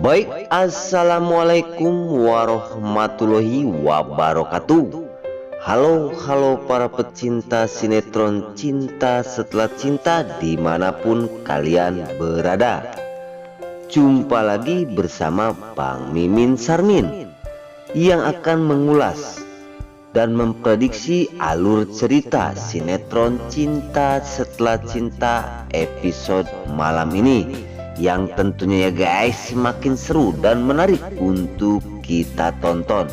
Baik, assalamualaikum warahmatullahi wabarakatuh. Halo para pecinta sinetron Cinta Setelah Cinta dimanapun kalian berada. Jumpa lagi bersama Bang Mimin Sarmin yang akan mengulas dan memprediksi alur cerita sinetron Cinta Setelah Cinta episode malam ini, yang tentunya ya guys semakin seru dan menarik untuk kita tonton.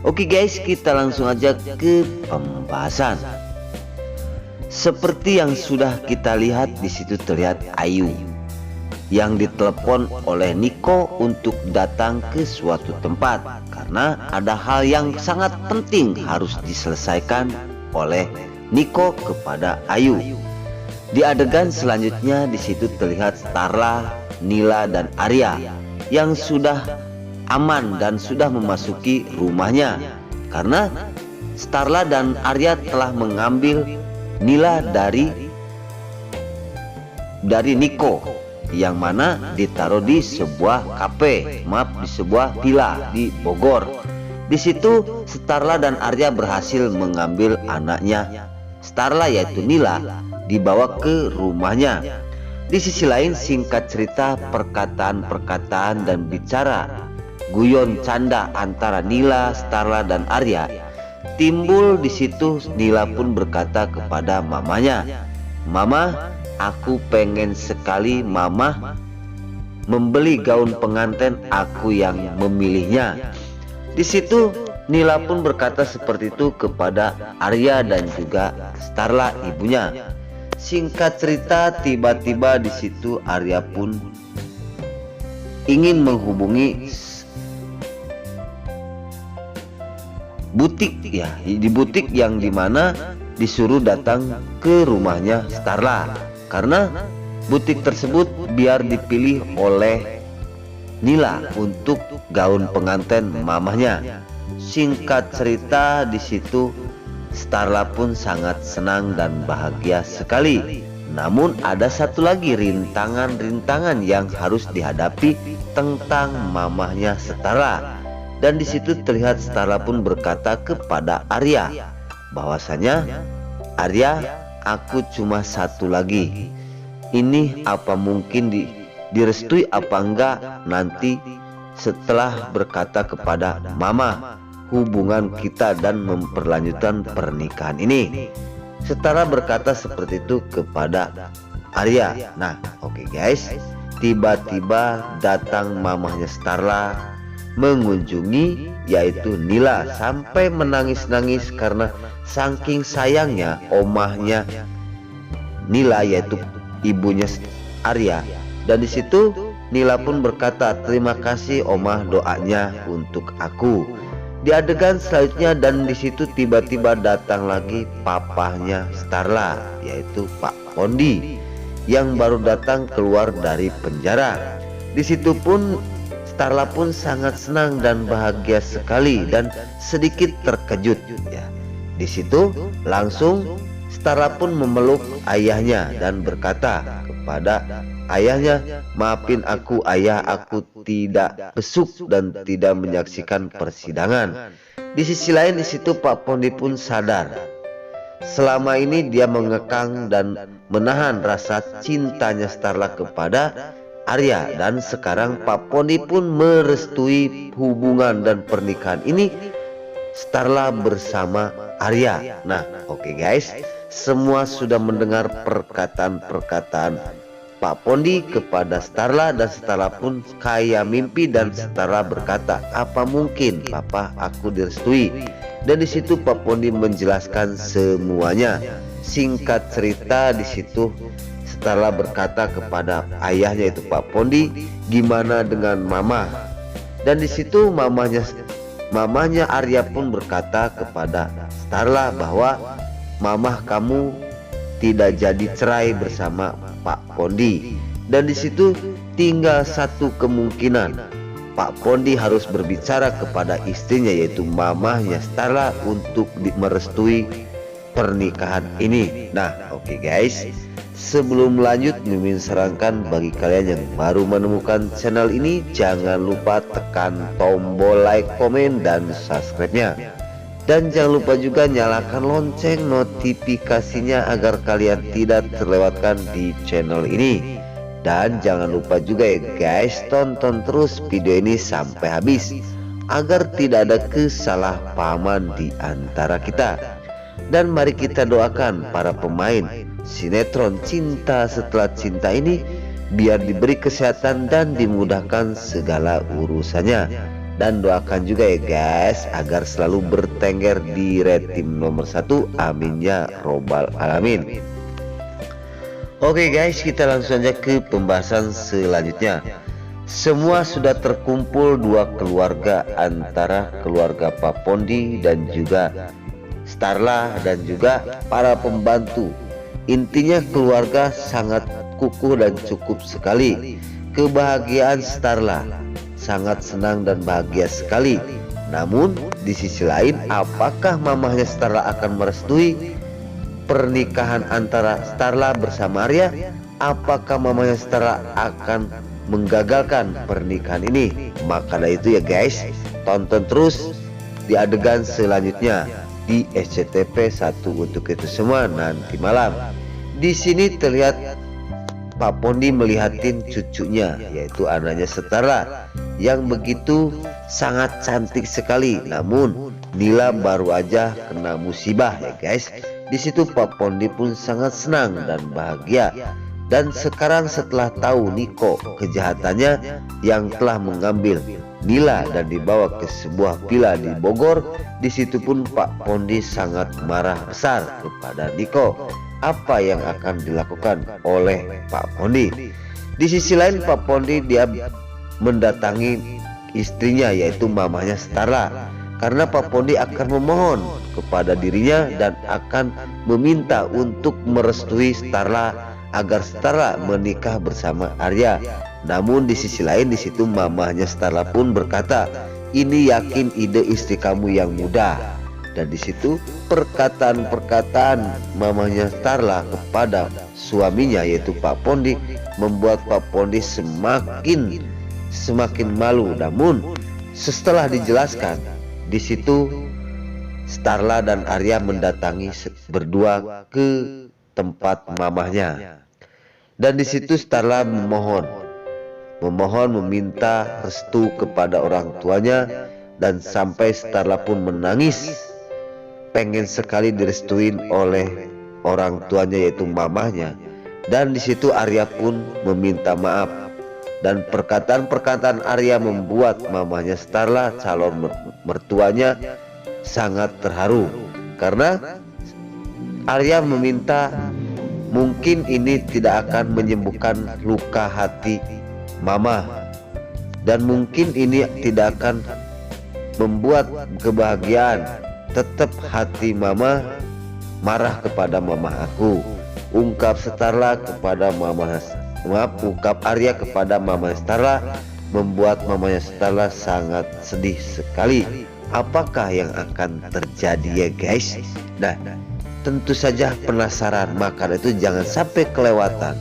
Oke guys, kita langsung aja ke pembahasan. Seperti yang sudah kita lihat, di situ terlihat Ayu yang ditelepon oleh Niko untuk datang ke suatu tempat karena ada hal yang sangat penting harus diselesaikan oleh Niko kepada Ayu. Di adegan selanjutnya di situ terlihat Starla, Nila dan Arya yang sudah aman dan sudah memasuki rumahnya karena Starla dan Arya telah mengambil Nila dari Niko, yang mana ditaruh di sebuah kafe, di sebuah villa di Bogor. Di situ Starla dan Arya berhasil mengambil anaknya Starla yaitu Nila, dibawa ke rumahnya. Di sisi lain, singkat cerita, perkataan-perkataan dan bicara guyon canda antara Nila, Starla dan Arya timbul di situ. Nila pun berkata kepada mamanya, "Mama, aku pengen sekali mama membeli gaun pengantin, aku yang memilihnya." Di situ Nila pun berkata seperti itu kepada Arya dan juga Starla ibunya. Singkat cerita, tiba-tiba di situ Arya pun ingin menghubungi butik ya, di butik yang dimana disuruh datang ke rumahnya Starla karena butik tersebut biar dipilih oleh Nila untuk gaun pengantin mamahnya. Singkat cerita, di situ Starla pun sangat senang dan bahagia sekali. Namun ada satu lagi rintangan-rintangan yang harus dihadapi tentang mamahnya Starla. Dan di situ terlihat Starla pun berkata kepada Arya bahwasanya, "Arya, aku cuma satu lagi. Ini apa mungkin direstui apa enggak nanti setelah berkata kepada mama hubungan kita dan memperlanjutkan pernikahan ini." Starla berkata seperti itu kepada Arya. Nah, oke guys, tiba-tiba datang mamahnya Starla mengunjungi yaitu Nila sampai menangis-nangis karena saking sayangnya omahnya Nila yaitu ibunya Arya. Dan di situ Nila pun berkata, "Terima kasih omah doanya untuk aku." Di adegan selanjutnya dan di situ tiba-tiba datang lagi papahnya Starla yaitu Pak Pondi yang baru datang keluar dari penjara. Di situ pun Starla pun sangat senang dan bahagia sekali dan sedikit terkejut ya. Di situ langsung Starla pun memeluk ayahnya dan berkata kepada ayahnya, "Maafin aku ayah, aku tidak besuk dan tidak menyaksikan persidangan." Di sisi lain di situ Pak Pondi pun sadar selama ini dia mengekang dan menahan rasa cintanya Starla kepada Arya, dan sekarang Pak Pondi pun merestui hubungan dan pernikahan ini Starla bersama Arya. Nah, oke guys, semua sudah mendengar perkataan-perkataan Pak Pondi kepada Starla dan Starla pun kaya mimpi dan Starla berkata, "Apa mungkin papa aku direstui?" Dan di situ Pak Pondi menjelaskan semuanya. Singkat cerita di situ Starla berkata kepada ayahnya itu Pak Pondi, "Gimana dengan mama?" Dan di situ mamanya Arya pun berkata kepada Starla bahwa, "Mamah kamu tidak jadi cerai bersama Pak Pondi." Dan di situ tinggal satu kemungkinan, Pak Pondi harus berbicara kepada istrinya yaitu mamahnya Starla untuk merestui pernikahan ini. Nah, oke guys, Sebelum lanjut, Mimin sarankan bagi kalian yang baru menemukan channel ini, jangan lupa tekan tombol like, komen, dan subscribe-nya. Dan jangan lupa juga nyalakan lonceng notifikasinya agar kalian tidak terlewatkan di channel ini. Dan jangan lupa juga ya guys, tonton terus video ini sampai habis agar tidak ada kesalahpahaman di antara kita. Dan mari kita doakan para pemain sinetron Cinta Setelah Cinta ini biar diberi kesehatan dan dimudahkan segala urusannya. Dan doakan juga ya guys agar selalu bertengger di tim nomor 1, amin ya robbal alamin. Oke guys, kita langsung aja ke pembahasan selanjutnya. Semua sudah terkumpul dua keluarga, antara keluarga Pak Pondi dan juga Starla dan juga para pembantu. Intinya keluarga sangat kukuh dan cukup sekali. Kebahagiaan Starla, sangat senang dan bahagia sekali. Namun di sisi lain, apakah mamahnya Starla akan merestui pernikahan antara Starla bersama Arya? Apakah mamahnya Starla akan menggagalkan pernikahan ini? Maka dari itu ya guys, tonton terus di adegan selanjutnya di SCTV 1 untuk itu semua nanti malam. Di sini terlihat Pak Pondi melihatin cucunya, yaitu anaknya Starla yang begitu sangat cantik sekali. Namun Nila baru aja kena musibah ya guys. Di situ Pak Pondi pun sangat senang dan bahagia. Dan sekarang setelah tahu Niko kejahatannya yang telah mengambil Nila dan dibawa ke sebuah villa di Bogor, di situ pun Pak Pondi sangat marah besar kepada Niko. Apa yang akan dilakukan oleh Pak Pondi? Di sisi lain Pak Pondi dia mendatangi istrinya, yaitu mamanya Starla, karena Pak Pondi akan memohon kepada dirinya dan akan meminta untuk merestui Starla agar Starla menikah bersama Arya. Namun di sisi lain di situ mamahnya Starla pun berkata, ini yakin ide istri kamu yang muda. Dan di situ perkataan-perkataan mamahnya Starla kepada suaminya yaitu Pak Pondi membuat Pak Pondi semakin malu. Namun setelah dijelaskan, di situ Starla dan Arya mendatangi berdua ke tempat mamahnya. Dan di situ Starla memohon meminta restu kepada orang tuanya, dan sampai Starla pun menangis, pengen sekali direstuin oleh orang tuanya yaitu mamahnya. Dan di situ Arya pun meminta maaf, dan perkataan-perkataan Arya membuat mamahnya Starla, calon mertuanya, sangat terharu karena Arya meminta mungkin ini tidak akan menyembuhkan luka hati mama, dan mungkin ini tidak akan membuat kebahagiaan. Tetap hati mama marah kepada mama aku, ungkap Starla kepada ungkap Arya kepada mama Starla, membuat mamanya Starla sangat sedih sekali. Apakah yang akan terjadi ya guys? Nah, tentu saja penasaran, maka itu jangan sampai kelewatan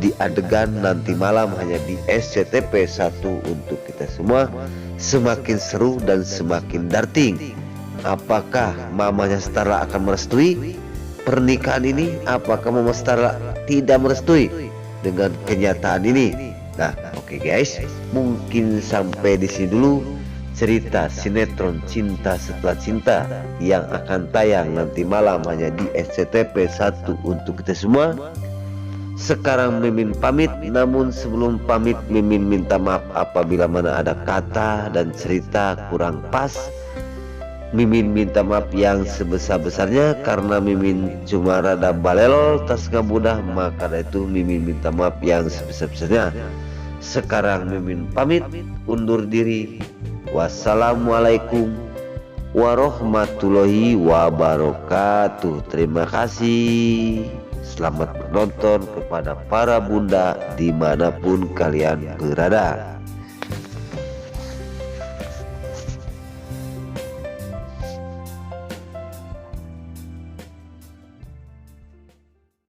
di adegan nanti malam hanya di SCTV 1 untuk kita semua. Semakin seru dan semakin darting. Apakah mamanya Starla akan merestui pernikahan ini? Apakah mama Starla tidak merestui dengan kenyataan ini? Nah, oke guys, mungkin sampai di sini dulu cerita sinetron Cinta Setelah Cinta yang akan tayang nanti malam hanya di SCTV 1 untuk kita semua. Sekarang Mimin pamit, namun sebelum pamit Mimin minta maaf apabila mana ada kata dan cerita kurang pas. Mimin minta maaf yang sebesar-besarnya karena Mimin cuma rada balelol tas mudah, maka dari itu Mimin minta maaf yang sebesar-besarnya. Sekarang Mimin pamit undur diri. Wassalamualaikum warahmatullahi wabarakatuh. Terima kasih. Selamat menonton kepada para bunda dimanapun kalian berada.